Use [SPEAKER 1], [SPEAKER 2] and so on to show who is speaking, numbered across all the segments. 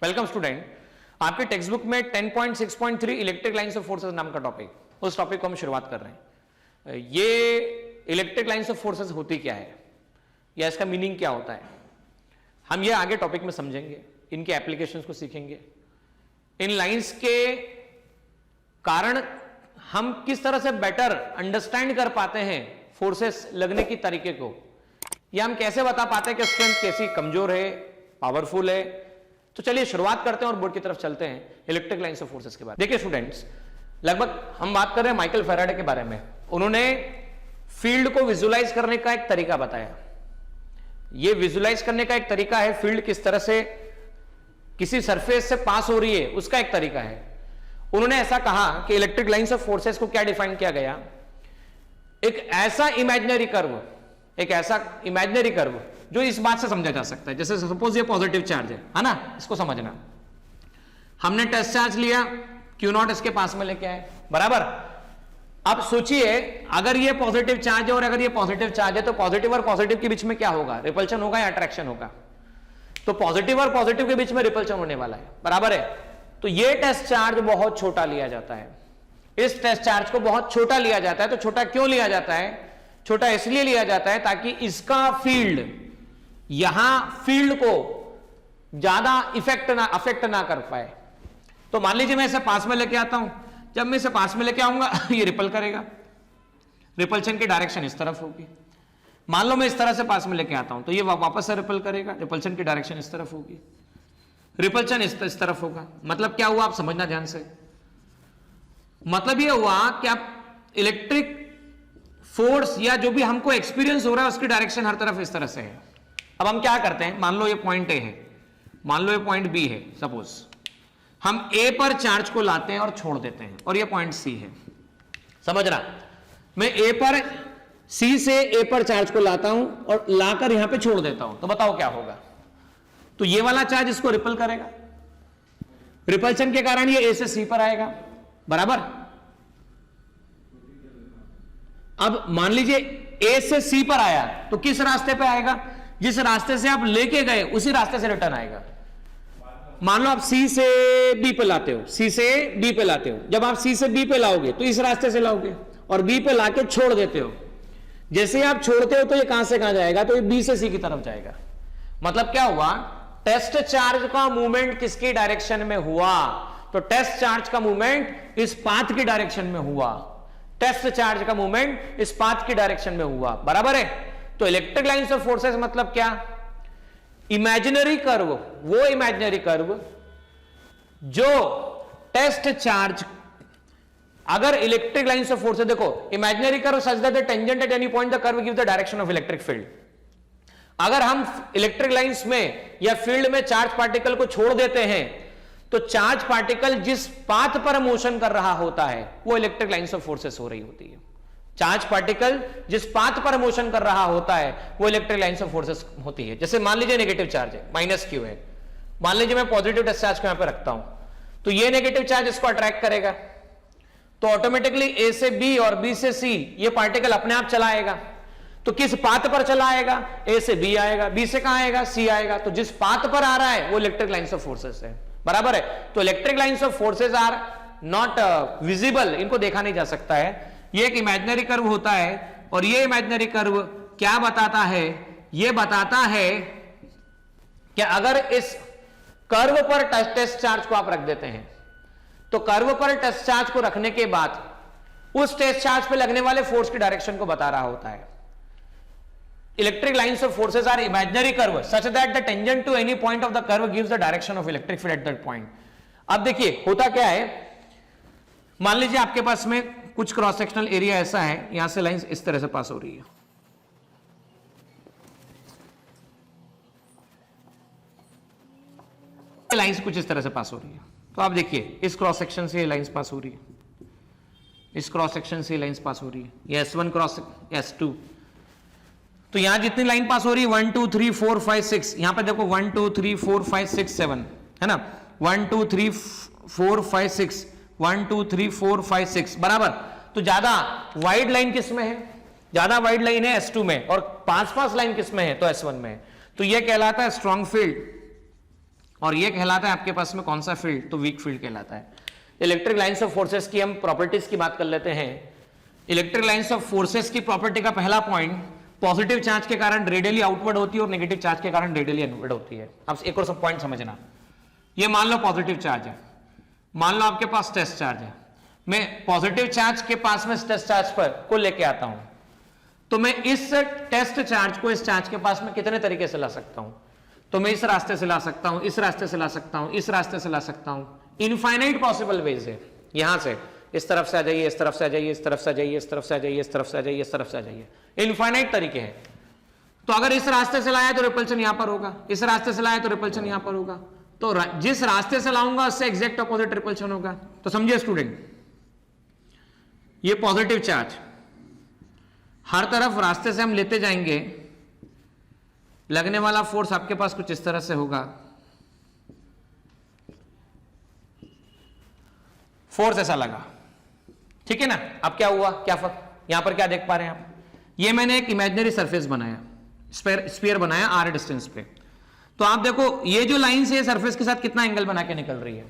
[SPEAKER 1] Welcome student, आपके text book में 10.6.3 electric lines of forces नाम का टॉपिक, उस टॉपिक को हम शुरुआत कर रहे हैं। ये इलेक्ट्रिक लाइन्स ऑफ फोर्सेस होती क्या है या इसका मीनिंग क्या होता है, हम ये आगे टॉपिक में समझेंगे, इनके एप्लीकेशंस को सीखेंगे। इन लाइन्स के कारण हम किस तरह से बेटर अंडरस्टैंड कर पाते हैं फोर्सेस लगने की तरीके को, या हम कैसे बता पाते हैं कि स्ट्रेंथ कैसी कमजोर है, पावरफुल है। तो चलिए शुरुआत करते हैं और बोर्ड की तरफ चलते हैं इलेक्ट्रिक लाइन्स ऑफ फोर्सेस के बारे में। देखिए स्टूडेंट्स, लगभग हम बात कर रहे हैं माइकल फैराडे के बारे में। उन्होंने फील्ड को विजुलाइज करने का एक तरीका बताया। यह विजुलाइज करने का एक तरीका है, फील्ड किस तरह से किसी सरफेस से पास हो रही है उसका एक तरीका है। उन्होंने ऐसा कहा कि इलेक्ट्रिक लाइन्स ऑफ फोर्सेस को क्या डिफाइन किया गया, एक ऐसा इमेजिनरी कर्व जो इस बात से समझा जा सकता है, जैसे सपोज ये पॉजिटिव चार्ज है ना, इसको समझना। हमने टेस्ट चार्ज लिया, Q0 इसके पास में लेके आए, बराबर। अब सोचिए, अगर ये पॉजिटिव चार्ज है और अगर ये पॉजिटिव चार्ज है तो पॉजिटिव और पॉजिटिव के बीच में क्या होगा, रिपल्शन होगा या अट्रैक्शन होगा। तो पॉजिटिव और पॉजिटिव के बीच में रिपल्शन होने वाला है, बराबर है। तो ये टेस्ट चार्ज बहुत छोटा लिया जाता है, इस टेस्ट चार्ज को बहुत छोटा लिया जाता है। तो छोटा क्यों लिया जाता है? छोटा इसलिए लिया जाता है ताकि इसका फील्ड यहां फील्ड को ज्यादा अफेक्ट ना कर पाए। तो मान लीजिए मैं इसे पास में लेके आता हूं, जब मैं इसे पास में लेके आऊंगा ये रिपल करेगा, रिपल्शन की डायरेक्शन इस तरफ होगी। मान लो मैं इस तरह से पास में लेके आता हूं तो ये वापस से रिपल करेगा, रिपल्शन की डायरेक्शन इस तरफ होगी, रिपल्शन इस तरफ होगा। मतलब क्या हुआ, आप समझना ध्यान से। मतलब ये हुआ कि आप इलेक्ट्रिक फोर्स या जो भी हमको एक्सपीरियंस हो रहा है उसकी डायरेक्शन हर तरफ इस तरह से है। अब हम क्या करते हैं, मान लो ये पॉइंट ए है, मान लो ये पॉइंट बी है, सपोज हम ए पर चार्ज को लाते हैं और छोड़ देते हैं, और ये पॉइंट सी है। समझना, मैं ए पर सी से ए पर चार्ज को लाता हूं और लाकर यहां पे छोड़ देता हूं, तो बताओ क्या होगा। तो ये वाला चार्ज इसको रिपल करेगा, रिपल्शन के कारण ये ए से सी पर आएगा, बराबर। अब मान लीजिए ए से सी पर आया तो किस रास्ते पे आएगा, जिस रास्ते से आप लेके गए उसी रास्ते से रिटर्न आएगा। मान लो आप सी से बी पे लाते हो, सी से बी पे लाते हो, जब आप सी से बी पे लाओगे तो इस रास्ते से लाओगे और बी पे लाके छोड़ देते हो। जैसे आप छोड़ते हो तो ये कहां से कहां जाएगा, तो ये बी से सी की तरफ जाएगा। मतलब क्या हुआ, टेस्ट चार्ज का मूवमेंट किसकी डायरेक्शन में हुआ, तो टेस्ट चार्ज का मूवमेंट इस पाथ की डायरेक्शन में हुआ, टेस्ट चार्ज का मूवमेंट इस पाथ की डायरेक्शन में हुआ, बराबर है। तो इलेक्ट्रिक लाइन्स ऑफ फोर्सेस मतलब क्या, इमेजिनरी कर्व, वो इमेजिनरी कर्व जो टेस्ट चार्ज, अगर इलेक्ट्रिक लाइन्स ऑफ फोर्सेस, देखो imaginary curve such that the tangent at any point the curve gives the direction of electric field. अगर हम electric lines में या फील्ड में चार्ज पार्टिकल को छोड़ देते हैं तो चार्ज पार्टिकल जिस पाथ पर मोशन कर रहा होता है वो इलेक्ट्रिक लाइन्स ऑफ फोर्सेस हो रही होती है। चार्ज पार्टिकल जिस पाथ पर मोशन कर रहा होता है वो इलेक्ट्रिक लाइन्स ऑफ फोर्सेस होती है। जैसे मान लीजिए नेगेटिव चार्ज है, माइनस क्यू है, मान लीजिए मैं पॉजिटिव टेस्ट चार्ज को यहां पे रखता हूं, तो ये नेगेटिव चार्ज इसको अट्रैक्ट करेगा, तो ऑटोमेटिकली ए से बी और बी से सी ये पार्टिकल अपने आप चला आएगा। तो किस पाथ पर चला आएगा, ए से बी आएगा, बी से कहां आएगा, सी आएगा। तो जिस पाथ पर आ रहा है वो इलेक्ट्रिक लाइन्स ऑफ फोर्सेस है, बराबर है। तो electric lines of forces are not visible, इनको देखा नहीं जा सकता है। ये एक इमेजिनरी कर्व होता है और ये इमेजिनरी कर्व क्या बताता है, ये बताता है कि अगर इस कर्व पर टेस्ट चार्ज को आप रख देते हैं तो कर्व पर टेस्ट चार्ज को रखने के बाद उस टेस्ट चार्ज पे लगने वाले फोर्स की डायरेक्शन को बता रहा होता है। Electric lines of forces are imaginary curve such that the tangent to any point of the curve gives the direction of electric field at that point. अब देखिए होता क्या है, मान लीजिए आपके पास में कुछ क्रॉस सेक्शनल एरिया ऐसा है, यहां से लाइंस इस तरह से पास हो रही है, लाइंस कुछ इस तरह से पास हो रही है। तो आप देखिए इस क्रॉस सेक्शन से लाइंस पास हो रही है, इस क्रॉस सेक्शन से लाइंस पास हो रही है, ये S1 क्रॉस S2। तो यहां जितनी लाइन पास हो रही है 1 2 3 4 5 6, यहां पर देखो 1 2 3 4 5 6 7 है ना, 1 2 3 4 5 6, 1 2 3 4 5 6, बराबर। तो ज्यादा वाइड लाइन किस में है, ज्यादा वाइड लाइन है S2 में, और 5 लाइन किस में है, तो S1 में है। तो यह कहलाता है स्ट्रॉन्ग फील्ड और ये कहलाता है आपके पास में कौन सा फील्ड, तो वीक फील्ड कहलाता है। इलेक्ट्रिक लाइंस ऑफ फोर्सेस की हम प्रॉपर्टीज की बात कर लेते हैं। इलेक्ट्रिक लाइंस ऑफ फोर्सेस की प्रॉपर्टी का पहला पॉइंट, पॉजिटिव चार्ज के कारण रेडियली आउटवर्ड होती है और नेगेटिव चार्ज के कारण रेडियली इनवर्ड होती है। अब एक और सब पॉइंट समझना, ये मान लो पॉजिटिव चार्ज है, मान लो आपके पास टेस्ट चार्ज है, मैं पॉजिटिव चार्ज के पास में टेस्ट चार्ज पर को लेके आता हूं, तो मैं इस टेस्ट चार्ज को इस चार्ज के पास में कितने तरीके से ला सकता हूं, तो मैं इस रास्ते से ला सकता हूं, इस रास्ते से ला सकता हूं, इस रास्ते से ला सकता हूं, इनफाइनाइट पॉसिबल वेज है। यहां से इस तरफ से आ जाइए, इस तरफ से आ जाइए, इस तरफ से आ जाइए, इस तरफ से आ जाइए, इस तरफ से आ जाइए, इस तरफ से आ जाइए, इनफाइनाइट तरीके हैं। तो अगर इस रास्ते से लाया तो रिपल्शन यहां पर होगा, इस रास्ते से लाया तो रिपल्शन यहां पर होगा, तो जिस रास्ते से लाऊंगा उससे एग्जैक्ट अपोजिट रिपल्शन होगा। तो समझिए स्टूडेंट, ये पॉजिटिव चार्ज हर तरफ रास्ते से हम लेते जाएंगे, लगने वाला फोर्स आपके पास कुछ इस तरह से होगा, फोर्स ऐसा लगा, ठीक है ना। अब क्या हुआ, क्या फर्क, यहां पर क्या देख पा रहे हैं आप, ये मैंने एक इमेजिनरी सरफेस बनाया, स्फीयर बनाया आर डिस्टेंस पे, तो आप देखो ये जो लाइन से सरफेस के साथ कितना एंगल बना के निकल रही है,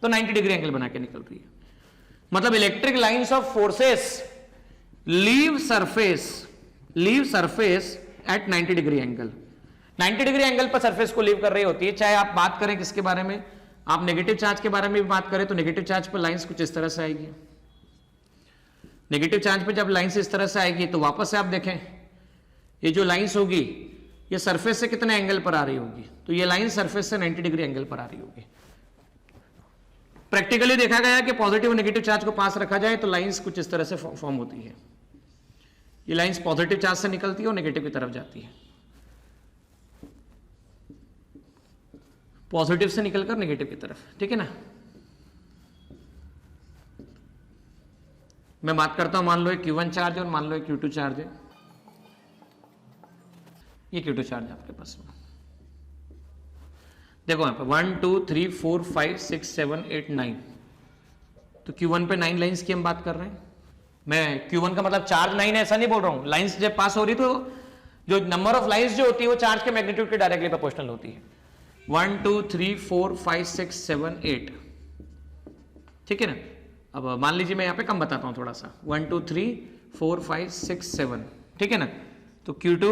[SPEAKER 1] तो 90 डिग्री एंगल बना के निकल रही है। मतलब electric lines of forces leave surface at 90 degree angle, 90 degree angle पर सरफेस को लीव कर रही होती है। चाहे आप बात करें किसके बारे में, आप नेगेटिव चार्ज के बारे में भी बात करें तो नेगेटिव चार्ज पर लाइंस कुछ इस तरह से आएगी, नेगेटिव चार्ज पे जब लाइंस इस तरह से आएगी तो वापस से आप देखें ये जो लाइंस होगी ये सरफेस से कितने एंगल पर आ रही होगी, तो ये लाइन सरफेस से 90 डिग्री एंगल पर आ रही होगी। प्रैक्टिकली देखा गया कि पॉजिटिव और नेगेटिव चार्ज को पास रखा जाए तो लाइंस कुछ इस तरह से फॉर्म होती है, ये लाइंस पॉजिटिव चार्ज से निकलती है और नेगेटिव की तरफ जाती है, पॉजिटिव से निकलकर नेगेटिव की तरफ, ठीक है ना। मैं बात करता हूं, मान लो एक Q1 चार्ज और मान लो एक Q2 चार्ज है, ये Q2 चार्ज है आपके पास में, देखो यहां पर 1 2 3 4 5 6 7 8 9, तो Q1 पे 9 लाइंस की हम बात कर रहे हैं। मैं Q1 का मतलब चार्ज 9 है ऐसा नहीं बोल रहा हूं, लाइंस जब पास हो रही तो जो नंबर ऑफ लाइंस जो होती है वो चार्ज के मैग्नीट्यूड के डायरेक्टली प्रोपोर्शनल होती है। 1 2 3 4 5 6 7 8, ठीक है ना। अब मान लीजिए मैं यहाँ पे कम बताता हूँ थोड़ा सा, 1 2 3 4 5 6 7, ठीक है ना, तो Q2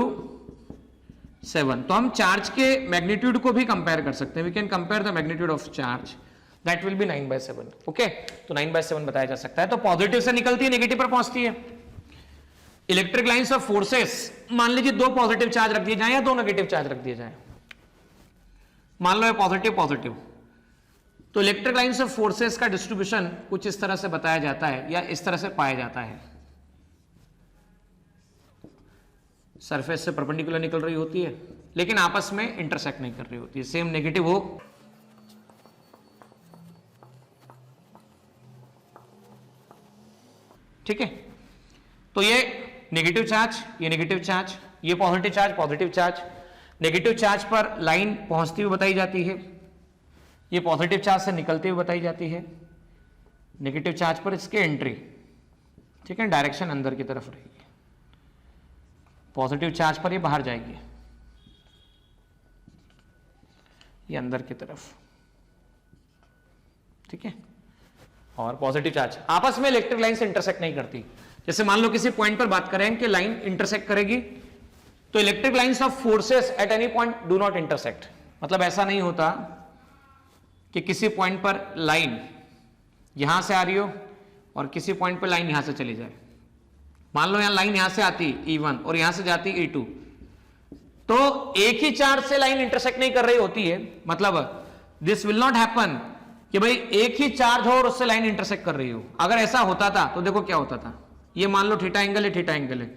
[SPEAKER 1] 7, तो हम चार्ज के मैग्नीट्यूड को भी कंपेयर कर सकते हैं, we can compare the magnitude of charge, that will be 9/7, okay, तो 9/7 बताया जा सकता है। तो पॉजिटिव से निकलती है नेगेटिव पर पहुंचती है। इलेक्ट्रिक लाइंस ऑफ फोर्सेस, मान लीजिए 2 पॉजिटिव चार्ज रख दिए जाए या 2 नेगेटिव चार्ज रख दिए जाए, मान लो पॉजिटिव पॉजिटिव, तो इलेक्ट्रिक लाइंस ऑफ फोर्सेस का डिस्ट्रीब्यूशन कुछ इस तरह से बताया जाता है या इस तरह से पाया जाता है, सरफेस से परपेंडिकुलर निकल रही होती है लेकिन आपस में इंटरसेक्ट नहीं कर रही होती है, सेम नेगेटिव हो, ठीक है। तो ये नेगेटिव चार्ज, ये नेगेटिव चार्ज, ये positive charge, positive charge, negative charge पर लाइन पहुंचती हुई बताई जाती है, ये पॉजिटिव चार्ज से निकलती हुई बताई जाती है, नेगेटिव चार्ज पर इसके एंट्री, ठीक है, डायरेक्शन अंदर की तरफ रहेगी, पॉजिटिव चार्ज पर ये बाहर जाएगी, ये अंदर की तरफ, ठीक है। और पॉजिटिव चार्ज आपस में इलेक्ट्रिक लाइन से इंटरसेक्ट नहीं करती। जैसे मान लो किसी पॉइंट पर बात करें कि लाइन इंटरसेक्ट करेगी, तो electric lines of forces at any point do not intersect, मतलब ऐसा नहीं होता कि किसी पॉइंट पर लाइन यहां से आ रही हो और किसी पॉइंट पर लाइन यहां से चली जाए। मान लो यहां लाइन यहां से आती E1 और यहां से जाती E2, तो एक ही चार्ज से लाइन इंटरसेक्ट नहीं कर रही होती है, मतलब दिस विल नॉट हैपन कि भाई एक ही चार्ज हो और उससे लाइन इंटरसेक्ट कर रही हो। अगर ऐसा होता था तो देखो क्या होता था, ये मान लो थीटा एंगल है, थीटा एंगल है,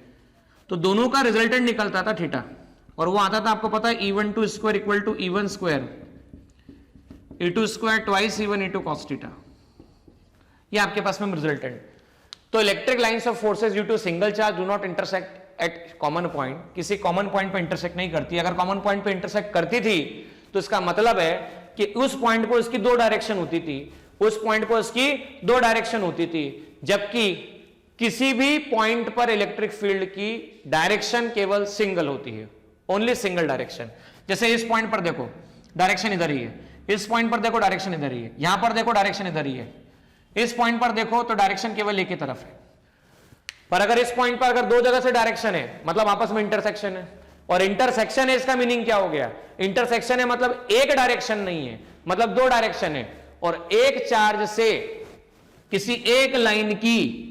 [SPEAKER 1] तो दोनों का रिजल्टेंट निकलता था थीटा, और वो आता था आपको पता है E12 square equal to E1 square E2 square twice E1 E2 cos theta, ये आपके पास में रिजल्टेंट। तो electric lines of forces due to single charge do not intersect at common point, किसी कॉमन पॉइंट पे इंटरसेक्ट नहीं करती। अगर कॉमन पॉइंट पे इंटरसेक्ट करती थी तो इसका मतलब है कि उस पॉइंट को इसकी 2 डायरेक्शन होती थी, उस पॉइंट को इसकी 2 डायरेक्शन होती थी, जबकि किसी भी पॉइंट पर इलेक्ट्रिक फील्ड की डायरेक्शन केवल सिंगल होती है, ओनली सिंगल डायरेक्शन। जैसे इस पॉइंट पर देखो डायरेक्शन इधर ही है, इस पॉइंट पर देखो डायरेक्शन इधर ही है, यहां पर देखो डायरेक्शन इधर ही है, इस पॉइंट पर देखो तो डायरेक्शन केवल एक ही तरफ है। पर अगर इस पॉइंट पर अगर दो जगह से डायरेक्शन है मतलब आपस में इंटरसेक्शन है, और इंटरसेक्शन है इसका मीनिंग क्या हो गया, इंटरसेक्शन है मतलब एक डायरेक्शन नहीं है, मतलब दो डायरेक्शन है, और एक चार्ज से किसी एक लाइन की,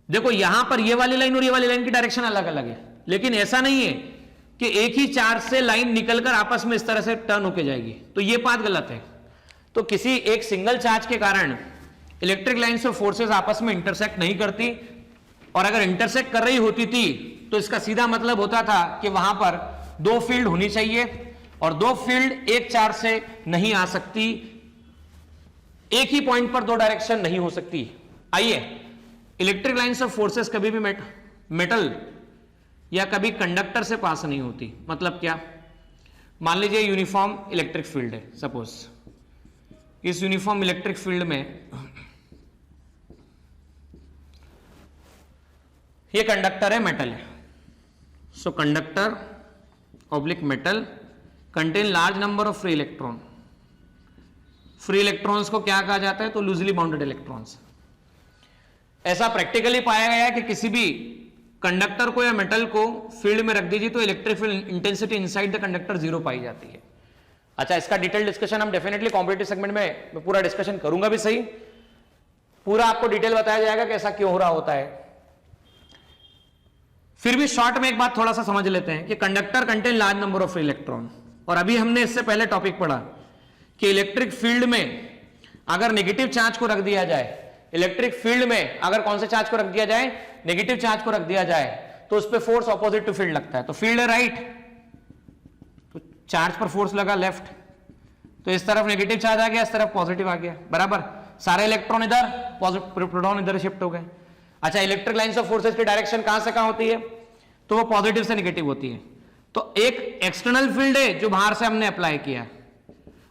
[SPEAKER 1] देखो यहां पर ये वाली लाइन और ये वाली लाइन की डायरेक्शन अलग अलग है, लेकिन ऐसा नहीं है कि एक ही चार्ज से लाइन निकलकर आपस में इस तरह से टर्न होके जाएगी, तो ये बात गलत है। तो किसी एक सिंगल चार्ज के कारण इलेक्ट्रिक लाइन्स ऑफ फोर्सेस आपस में इंटरसेक्ट नहीं करती, और अगर इंटरसेक्ट कर रही होती थी तो इसका सीधा मतलब होता था कि वहां पर दो फील्ड होनी चाहिए, और दो फील्ड एक चार्ज से नहीं आ सकती, एक ही पॉइंट पर दो डायरेक्शन नहीं हो सकती। आइए, इलेक्ट्रिक लाइन्स ऑफ फोर्सेस कभी भी मेटल या कभी कंडक्टर से पास नहीं होती। मतलब क्या, मान लीजिए यूनिफॉर्म इलेक्ट्रिक फील्ड है, सपोज इस यूनिफॉर्म इलेक्ट्रिक फील्ड में ये कंडक्टर है, मेटल है, so conductor oblique metal contain large number of free electron. Free electrons को क्या कहा जाता है, तो लूजली बाउंडेड इलेक्ट्रॉन्स। ऐसा प्रैक्टिकली पाया गया है कि किसी भी कंडक्टर को या मेटल को फील्ड में रख दीजिए तो electric field intensity inside the conductor zero पाई जाती है। अच्छा, इसका डिटेल डिस्कशन हम डेफिनेटली कॉम्पिटिटिव सेगमेंट में मैं पूरा डिस्कशन करूंगा भी, सही पूरा आपको डिटेल बताया जाएगा कि ऐसा क्यों हो रहा होता है। फिर भी शॉर्ट में एक बात थोड़ा सा समझ लेते हैं कि conductor contain large number of free electron, और अभी हमने इससे पहले टॉपिक पढ़ा कि इलेक्ट्रिक फील्ड में अगर नेगेटिव चार्ज को रख दिया जाए, इलेक्ट्रिक फील्ड में अगर कौन से चार्ज को रख दिया जाए, नेगेटिव चार्ज को रख दिया जाए, तो उस पर फोर्स ऑपोजिट टू फील्ड लगता है। तो फील्ड है राइट, तो चार्ज पर फोर्स लगा लेफ्ट, तो इस तरफ नेगेटिव चार्ज आ गया, इस तरफ पॉजिटिव आ गया, बराबर। सारे इलेक्ट्रॉन इधर, प्रोटॉन इधर शिफ्ट हो गए। अच्छा, इलेक्ट्रिक लाइन्स ऑफ फोर्सेस की डायरेक्शन कहां से कहां होती है, तो वो पॉजिटिव से नेगेटिव होती है। तो एक एक्सटर्नल फील्ड है जो बाहर से हमने अप्लाई किया,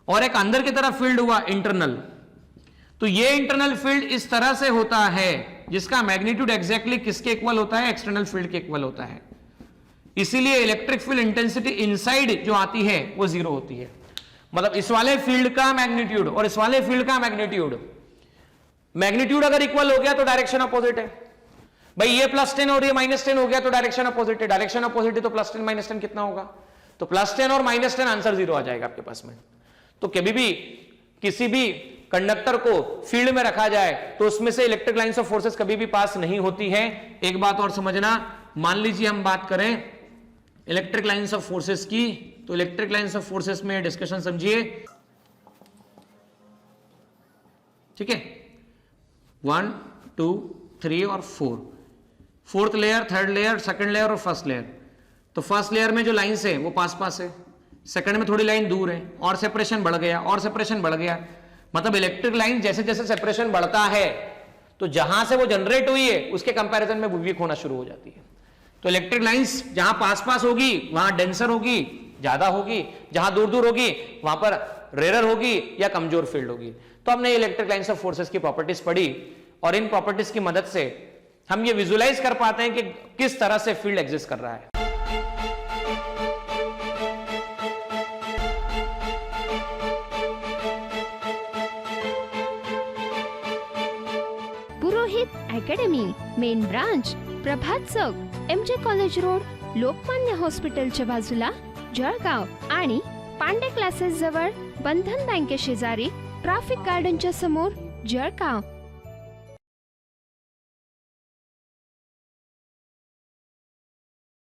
[SPEAKER 1] और एक अंदर की तरफ फील्ड हुआ इंटरनल। तो ये इंटरनल फील्ड इस तरह से होता है जिसका मैग्नीट्यूड एग्जैक्टली किसके इक्वल होता है, एक्सटर्नल फील्ड के इक्वल होता है। इसीलिए इलेक्ट्रिक फील्ड इंटेंसिटी इनसाइड जो आती है वो जीरो होती है। मतलब इस वाले फील्ड का मैग्नीट्यूड और इस वाले फील्ड का मैग्नीट्यूड अगर इक्वल हो गया तो डायरेक्शन अपोजिट है। भाई ये +10 और ये -10 हो गया तो डायरेक्शन अपोजिट है, डायरेक्शन अपोजिट है तो +10 -10 कितना होगा, तो +10 और -10 आंसर जीरो आ जाएगा आपके पास में। तो कभी भी किसी भी कंडक्टर को फील्ड में रखा जाए तो उसमें से इलेक्ट्रिक लाइन्स ऑफ फोर्सेस कभी भी पास नहीं होती है। एक बात और समझना, मान लीजिए हम बात करें इलेक्ट्रिक लाइन्स ऑफ फोर्सेस की, तो इलेक्ट्रिक लाइन्स ऑफ फोर्सेस में डिस्कशन समझिए, ठीक है। 1, 2, 3 और 4, fourth layer, third layer, second layer और फर्स्ट लेयर। तो फर्स्ट लेयर में जो लाइन्स है वो पास पास है, सेकंड में थोड़ी लाइन दूर है, और सेपरेशन बढ़ गया, और सेपरेशन बढ़ गया। मतलब इलेक्ट्रिक लाइन जैसे जैसे सेपरेशन बढ़ता है तो जहां से वो जनरेट हुई है उसके कंपैरिजन में वीक होना शुरू हो जाती है। तो इलेक्ट्रिक लाइंस जहां पास पास होगी वहां डेंसर होगी, ज्यादा होगी, जहां दूर दूर होगी वहां पर रेयर होगी या कमजोर फील्ड होगी। तो हमने इलेक्ट्रिक लाइंस ऑफ फोर्सेस की प्रॉपर्टीज पढ़ी, और इन प्रॉपर्टीज की मदद से हम ये विजुलाइज कर पाते हैं कि किस तरह से फील्ड एग्जिस्ट कर रहा है।
[SPEAKER 2] पुरोहित अकॅडमी, मेन ब्रांच प्रभात चौक, MJ कॉलेज रोड, लोकमान्य हॉस्पिटलच्या बाजूला, जळगाव, आणि पांडे क्लासेस जवळ, बंधन बँके शेजारी, ट्रॅफिक गार्डनच्या समोर, जळगाव।